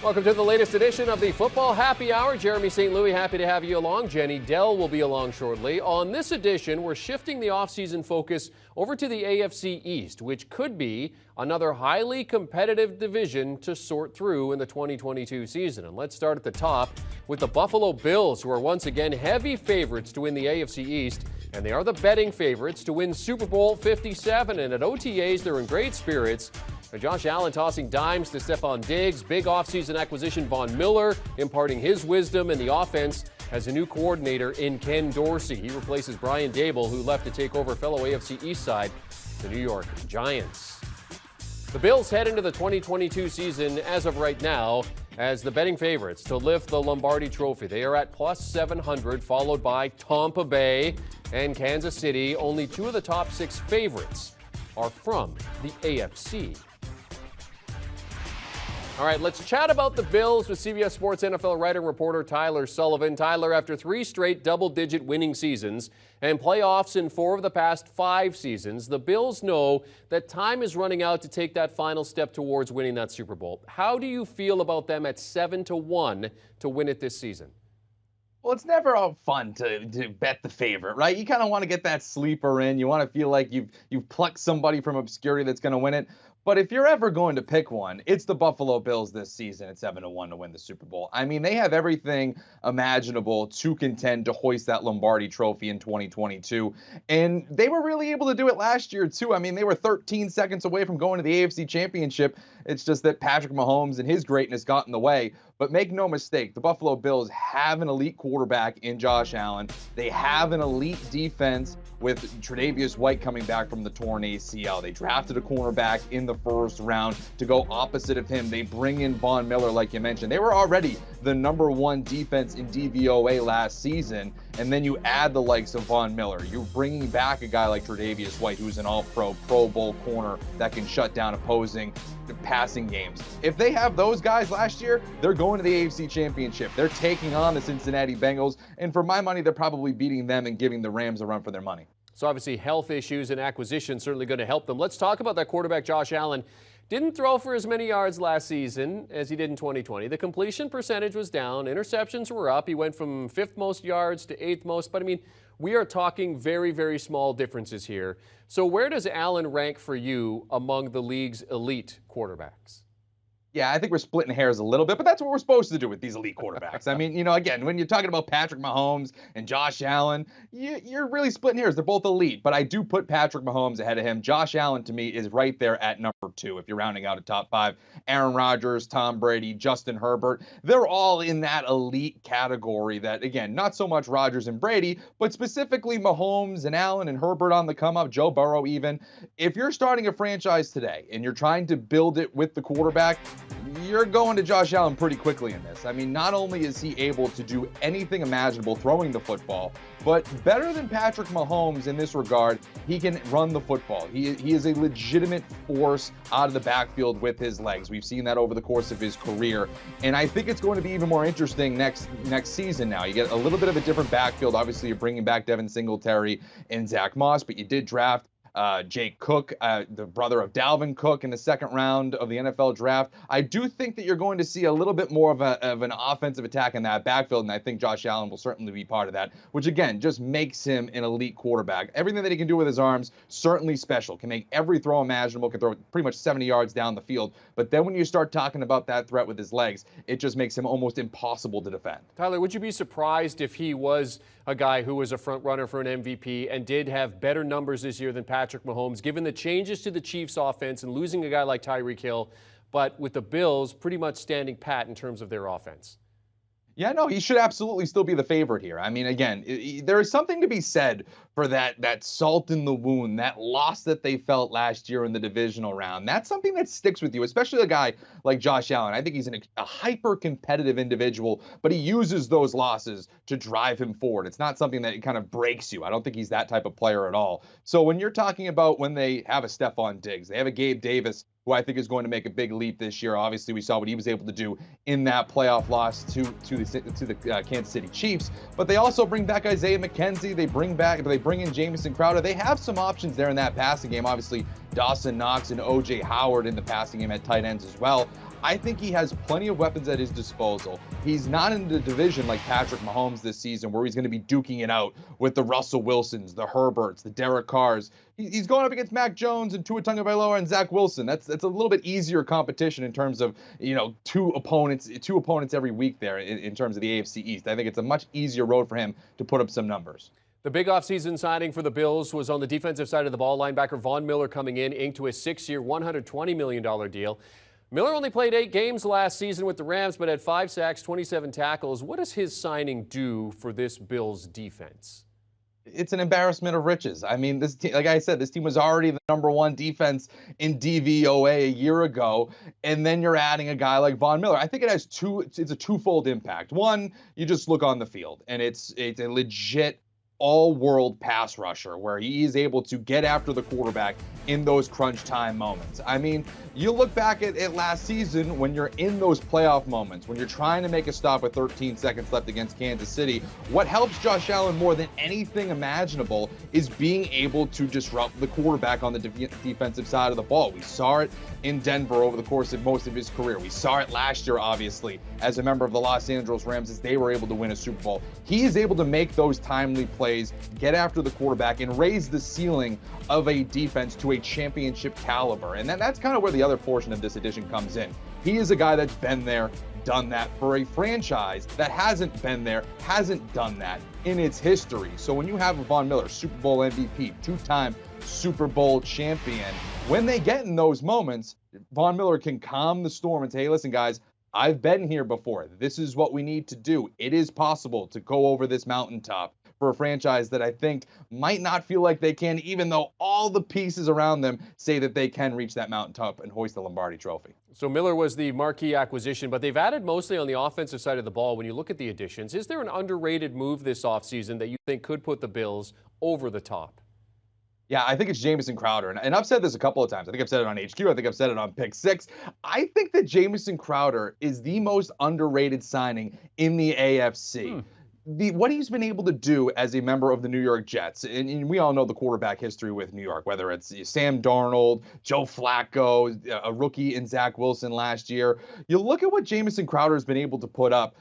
Welcome to the latest edition of the Football Happy Hour. Jeremy St. Louis, happy to have you along. Jenny Dell will be along shortly. On this edition, we're shifting the offseason focus over to the AFC East, which could be another highly competitive division to sort through in the 2022 season. And let's start at the top with the Buffalo Bills, who are once again heavy favorites to win the AFC East. And they are the betting favorites to win Super Bowl 57. And at OTAs, they're in great spirits. Josh Allen tossing dimes to Stephon Diggs. Big offseason acquisition, Von Miller imparting his wisdom, and the offense has a new coordinator in Ken Dorsey. He replaces Brian Dable, who left to take over fellow AFC East side, the New York Giants. The Bills head into the 2022 season as of right now as the betting favorites to lift the Lombardi Trophy. They are at plus 700, followed by Tampa Bay and Kansas City. Only two of the top six favorites are from the AFC. All right, let's chat about the Bills with CBS Sports NFL writer and reporter Tyler Sullivan. Tyler, after three straight double-digit winning seasons and playoffs in 4 of the past 5 seasons, the Bills know that time is running out to take that final step towards winning that Super Bowl. How do you feel about them at 7-1 to win it this season? Well, it's never all fun to bet the favorite, right? You kind of want to get that sleeper in. You want to feel like you've plucked somebody from obscurity that's going to win it. But if you're ever going to pick one, it's the Buffalo Bills this season at 7-1 to win the Super Bowl. I mean, they have everything imaginable to contend to hoist that Lombardi Trophy in 2022. And they were really able to do it last year, too. I mean, they were 13 seconds away from going to the AFC Championship. It's just that Patrick Mahomes and his greatness got in the way. But make no mistake, the Buffalo Bills have an elite quarterback in Josh Allen. They have an elite defense with Tre'Davious White coming back from the torn ACL. They drafted a cornerback in the first round to go opposite of him. They bring in Von Miller, like you mentioned. They were already the #1 defense in DVOA last season. And then you add the likes of Von Miller. You're bringing back a guy like Tre'Davious White, who's an all-pro, Pro Bowl corner that can shut down opposing passing games. If they have those guys last year, they're going to the AFC Championship. They're taking on the Cincinnati Bengals. And for my money, they're probably beating them and giving the Rams a run for their money. So obviously health issues and acquisition certainly going to help them. Let's talk about that quarterback, Josh Allen. Didn't throw for as many yards last season as he did in 2020. The completion percentage was down. Interceptions were up. He went from 5th most yards to 8th most. But, I mean, we are talking very, very small differences here. So where does Allen rank for you among the league's elite quarterbacks? Yeah, I think we're splitting hairs a little bit, but that's what we're supposed to do with these elite quarterbacks. I mean, again, when you're talking about Patrick Mahomes and Josh Allen, you're really splitting hairs. They're both elite, but I do put Patrick Mahomes ahead of him. Josh Allen, to me, is right there at number 2 if you're rounding out a top 5. Aaron Rodgers, Tom Brady, Justin Herbert, they're all in that elite category that, again, not so much Rodgers and Brady, but specifically Mahomes and Allen and Herbert on the come up, Joe Burrow even. If you're starting a franchise today and you're trying to build it with the quarterback, you're going to Josh Allen pretty quickly in this. I mean, not only is he able to do anything imaginable throwing the football, but better than Patrick Mahomes in this regard, he can run the football. He is a legitimate force out of the backfield with his legs. We've seen that over the course of his career. And I think it's going to be even more interesting next season now. You get a little bit of a different backfield. Obviously, you're bringing back Devin Singletary and Zach Moss, but you did draft Jake Cook, the brother of Dalvin Cook, in the 2nd round of the NFL draft. I do think that you're going to see a little bit more of an offensive attack in that backfield, and I think Josh Allen will certainly be part of that, which again just makes him an elite quarterback. Everything that he can do with his arms, certainly special. Can make every throw imaginable, can throw pretty much 70 yards down the field. But then when you start talking about that threat with his legs, it just makes him almost impossible to defend. Tyler, would you be surprised if he was a guy who was a front runner for an MVP and did have better numbers this year than Patrick Mahomes, given the changes to the Chiefs offense and losing a guy like Tyreek Hill, but with the Bills pretty much standing pat in terms of their offense? Yeah, no, he should absolutely still be the favorite here. I mean, again, there is something to be said for that salt in the wound, that loss that they felt last year in the divisional round. That's something that sticks with you, especially a guy like Josh Allen. I think he's a hyper-competitive individual, but he uses those losses to drive him forward. It's not something that kind of breaks you. I don't think he's that type of player at all. So when you're talking about when they have a Stephon Diggs, they have a Gabe Davis, who I think is going to make a big leap this year. Obviously, we saw what he was able to do in that playoff loss to the Kansas City Chiefs. But they also bring back Isaiah McKenzie. They bring in Jameson Crowder. They have some options there in that passing game. Obviously, Dawson Knox and O.J. Howard in the passing game at tight ends as well. I think he has plenty of weapons at his disposal. He's not in the division like Patrick Mahomes this season, where he's going to be duking it out with the Russell Wilsons, the Herberts, the Derek Carrs. He's going up against Mac Jones and Tua Tagovailoa and Zach Wilson. That's a little bit easier competition in terms of, two opponents every week there in terms of the AFC East. I think it's a much easier road for him to put up some numbers. The big offseason signing for the Bills was on the defensive side of the ball. Linebacker Von Miller coming in, inked to a 6-year, $120 million deal. Miller only played 8 games last season with the Rams, but had 5 sacks, 27 tackles. What does his signing do for this Bills defense? It's an embarrassment of riches. I mean, this team, like I said, this team was already the #1 defense in DVOA a year ago, and then you're adding a guy like Von Miller. I think it's a twofold impact. One, you just look on the field, and it's a legit all-world pass rusher where he is able to get after the quarterback in those crunch time moments. I mean, you look back at last season when you're in those playoff moments, when you're trying to make a stop with 13 seconds left against Kansas City, what helps Josh Allen more than anything imaginable is being able to disrupt the quarterback on the defensive side of the ball. We saw it in Denver over the course of most of his career. We saw it last year, obviously, as a member of the Los Angeles Rams as they were able to win a Super Bowl. He is able to make those timely plays, get after the quarterback, and raise the ceiling of a defense to a championship caliber. And that's kind of where the other portion of this addition comes in. He is a guy that's been there, done that for a franchise that hasn't been there, hasn't done that in its history. So when you have a Von Miller, Super Bowl MVP, 2-time Super Bowl champion, when they get in those moments, Von Miller can calm the storm and say, hey, listen, guys, I've been here before. This is what we need to do. It is possible to go over this mountaintop for a franchise that I think might not feel like they can, even though all the pieces around them say that they can reach that mountaintop and hoist the Lombardi Trophy. So Miller was the marquee acquisition, but they've added mostly on the offensive side of the ball. When you look at the additions, is there an underrated move this offseason that you think could put the Bills over the top? Yeah, I think it's Jameson Crowder. And I've said this a couple of times. I think I've said it on HQ. I think I've said it on Pick 6. I think that Jameson Crowder is the most underrated signing in the AFC. What he's been able to do as a member of the New York Jets, and we all know the quarterback history with New York, whether it's Sam Darnold, Joe Flacco, a rookie in Zach Wilson last year. You look at what Jameson Crowder has been able to put up.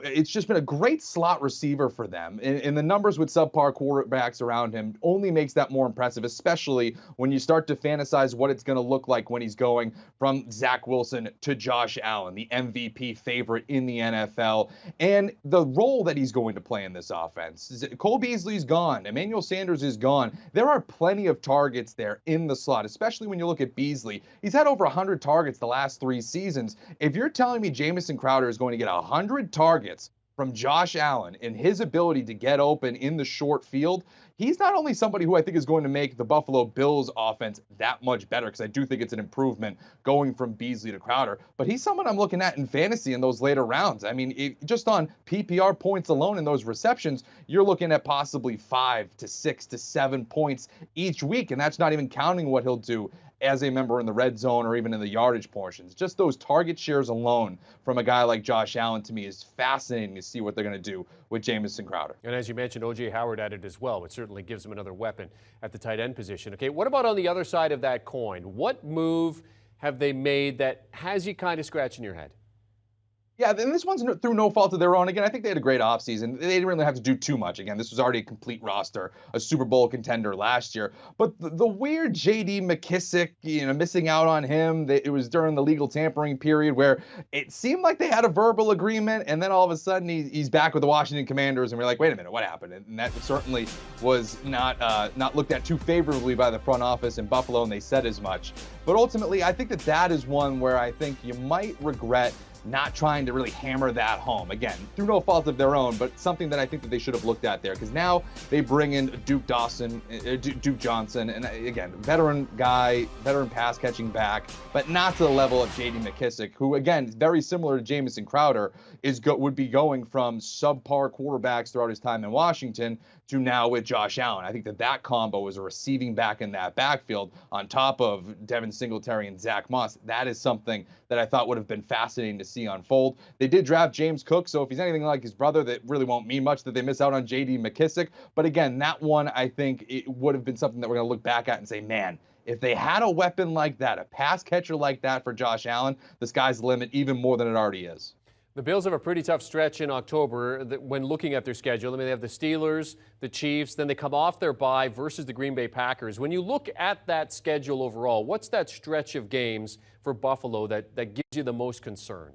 It's just been a great slot receiver for them. And the numbers with subpar quarterbacks around him only makes that more impressive, especially when you start to fantasize what it's going to look like when he's going from Zach Wilson to Josh Allen, the MVP favorite in the NFL, and the role that he's going to play in this offense. Cole Beasley's gone. Emmanuel Sanders is gone. There are plenty of targets there in the slot, especially when you look at Beasley. He's had over 100 targets the last 3 seasons. If you're telling me Jameson Crowder is going to get 100 targets from Josh Allen and his ability to get open in the short field, he's not only somebody who I think is going to make the Buffalo Bills offense that much better, because I do think it's an improvement going from Beasley to Crowder, but he's someone I'm looking at in fantasy in those later rounds. I mean, just on PPR points alone in those receptions, you're looking at possibly 5 to 6 to 7 points each week, and that's not even counting what he'll do as a member in the red zone or even in the yardage portions. Just those target shares alone from a guy like Josh Allen to me is fascinating to see what they're going to do with Jameson Crowder. And as you mentioned, O.J. Howard added as well, which certainly gives him another weapon at the tight end position. Okay, what about on the other side of that coin? What move have they made that has you kind of scratching your head? Yeah, and this one's through no fault of their own. Again, I think they had a great offseason. They didn't really have to do too much. Again, this was already a complete roster, a Super Bowl contender last year. But the weird J.D. McKissick, missing out on him, it was during the legal tampering period where it seemed like they had a verbal agreement, and then all of a sudden he's back with the Washington Commanders, and we're like, wait a minute, what happened? And that certainly was not looked at too favorably by the front office in Buffalo, and they said as much. But ultimately, I think that is one where I think you might regret not trying to really hammer that home. Again, through no fault of their own, but something that I think that they should have looked at there, because now they bring in Duke Johnson, and again, veteran guy, veteran pass catching back, but not to the level of J.D. McKissick, who again, very similar to Jameson Crowder, would be going from subpar quarterbacks throughout his time in Washington to now with Josh Allen. I think that combo is a receiving back in that backfield on top of Devin Singletary and Zach Moss. That is something that I thought would have been fascinating to see unfold. They did draft James Cook, so if he's anything like his brother, that really won't mean much that they miss out on J.D. McKissick. But again, that one, I think it would have been something that we're going to look back at and say, man, If they had a weapon like that, a pass catcher like that for Josh Allen, the sky's the limit even more than it already is. The Bills have a pretty tough stretch in October when looking at their schedule. I mean, they have the Steelers, the Chiefs, then they come off their bye versus the Green Bay Packers. When you look at that schedule overall, what's that stretch of games for Buffalo that gives you the most concern?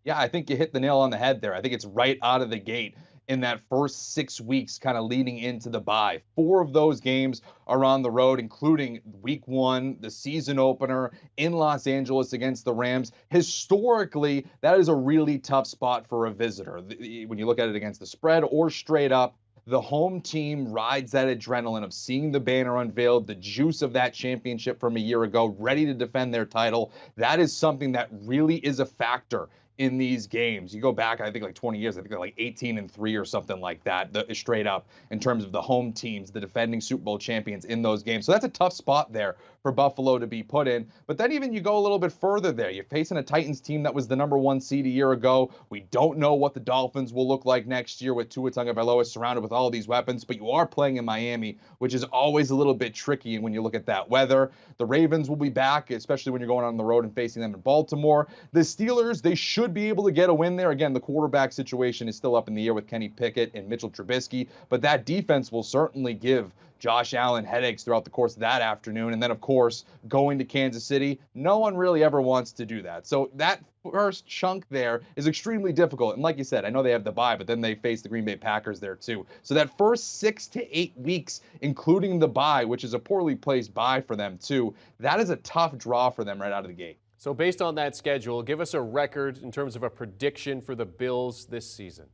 Yeah, I think you hit the nail on the head there. I think it's right out of the gate in that first 6 weeks, kind of leading into the bye. 4 of those games are on the road, including week 1, the season opener in Los Angeles against the Rams. Historically, that is a really tough spot for a visitor. When you look at it against the spread or straight up, the home team rides that adrenaline of seeing the banner unveiled, the juice of that championship from a year ago, ready to defend their title. That is something that really is a factor in these games. You go back, I think, like 20 years. I think they're like 18-3 or something like that, straight up, in terms of the home teams, the defending Super Bowl champions in those games. So that's a tough spot there for Buffalo to be put in. But then even you go a little bit further there. You're facing a Titans team that was the #1 seed a year ago. We don't know what the Dolphins will look like next year with Tua Tagovailoa surrounded with all these weapons, but you are playing in Miami, which is always a little bit tricky when you look at that weather. The Ravens will be back, especially when you're going on the road and facing them in Baltimore. The Steelers, they should be able to get a win there. Again, the quarterback situation is still up in the air with Kenny Pickett and Mitchell Trubisky, but that defense will certainly give Josh Allen headaches throughout the course of that afternoon. And then, of course, going to Kansas City, no one really ever wants to do that. So that first chunk there is extremely difficult. And like you said, I know they have the bye, but then they face the Green Bay Packers there too. So that first 6 to 8 weeks, including the bye, which is a poorly placed bye for them too, that is a tough draw for them right out of the gate. So based on that schedule, give us a record in terms of a prediction for the Bills this season.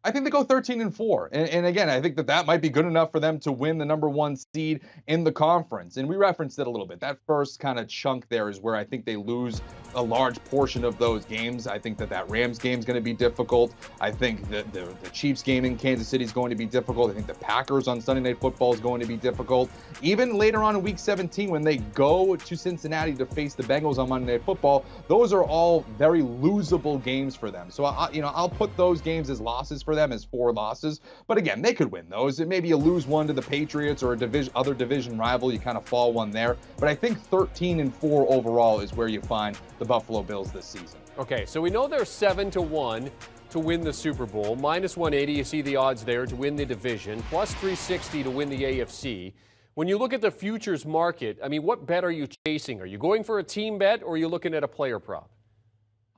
I think they go 13-4. And again, I think that might be good enough for them to win the #1 seed in the conference. And we referenced it a little bit. That first kind of chunk there is where I think they lose a large portion of those games. I think that Rams game is going to be difficult. I think that the Chiefs game in Kansas City is going to be difficult. I think the Packers on Sunday Night Football is going to be difficult. Even later on in Week 17, when they go to Cincinnati to face the Bengals on Monday Night Football, those are all very losable games for them. So I'll put those games as losses for them, as 4 losses. But again, they could win those. Maybe you lose one to the Patriots or other division rival. You kind of fall one there. But I think 13-4 overall is where you find the Buffalo Bills this season. Okay, so we know they're 7-1 to win the Super Bowl. -180, you see the odds there to win the division. +360 to win the AFC. When you look at the futures market, I mean, what bet are you chasing? Are you going for a team bet or are you looking at a player prop?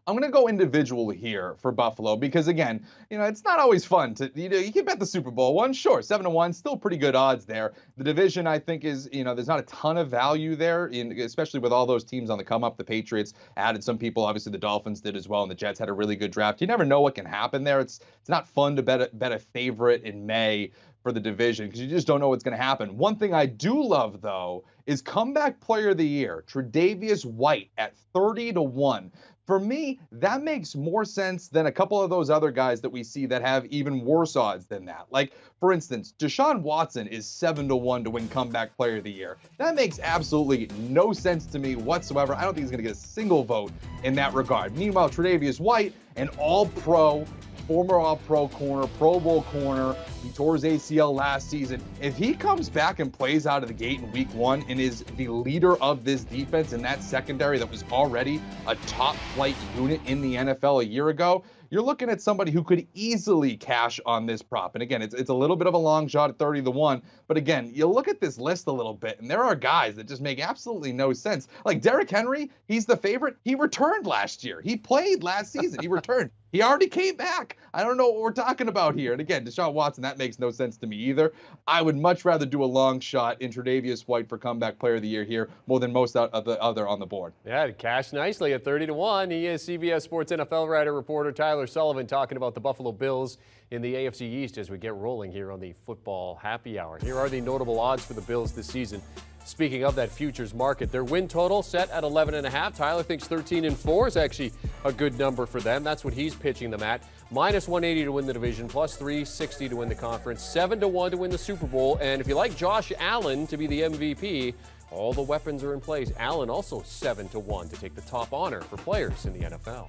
I'm going to go individual here for Buffalo because, again, it's not always fun to, you can bet the Super Bowl one. Sure, 7-1, still pretty good odds there. The division, I think, is, there's not a ton of value there, especially with all those teams on the come up. The Patriots added some people. Obviously, the Dolphins did as well, and the Jets had a really good draft. You never know what can happen there. It's not fun to bet a favorite in May for the division because you just don't know what's going to happen. One thing I do love, though, is comeback player of the year, Tre'Davious White at 30-1. For me, that makes more sense than a couple of those other guys that we see that have even worse odds than that. Like, for instance, Deshaun Watson is 7-1 to win comeback player of the year. That makes absolutely no sense to me whatsoever. I don't think he's going to get a single vote in that regard. Meanwhile, Tre'Davious White, an all-pro, former all-pro corner, Pro Bowl corner. He tore his ACL last season. If he comes back and plays out of the gate in Week 1 and is the leader of this defense in that secondary that was already a top-flight unit in the NFL a year ago, you're looking at somebody who could easily cash on this prop. And again, it's a little bit of a long shot at 30-1. But again, you look at this list a little bit, and there are guys that just make absolutely no sense. Like Derrick Henry, he's the favorite. He returned last year. He played last season. He returned. He already came back. I don't know what we're talking about here. And again, Deshaun Watson, that makes no sense to me either. I would much rather do a long shot in Tre'Davious White for comeback player of the year here more than most of the other on the board. Yeah, cashed nicely at 30-1. He is CBS Sports NFL writer, reporter Tyler Sullivan talking about the Buffalo Bills in the AFC East as we get rolling here on the Football Happy Hour. Here are the notable odds for the Bills this season. Speaking of that futures market, their win total set at 11.5. Tyler thinks 13-4 is actually a good number for them. That's what he's pitching them at. -180 to win the division, +360 to win the conference, 7-1 to win the Super Bowl. And if you like Josh Allen to be the MVP, all the weapons are in place. Allen also 7-1 to take the top honor for players in the NFL.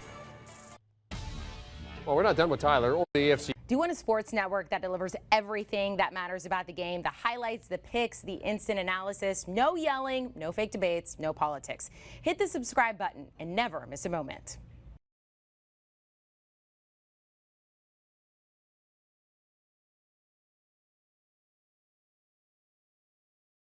Well, we're not done with Tyler or the AFC. Do you want a sports network that delivers everything that matters about the game? The highlights, the picks, the instant analysis, no yelling, no fake debates, no politics. Hit the subscribe button and never miss a moment.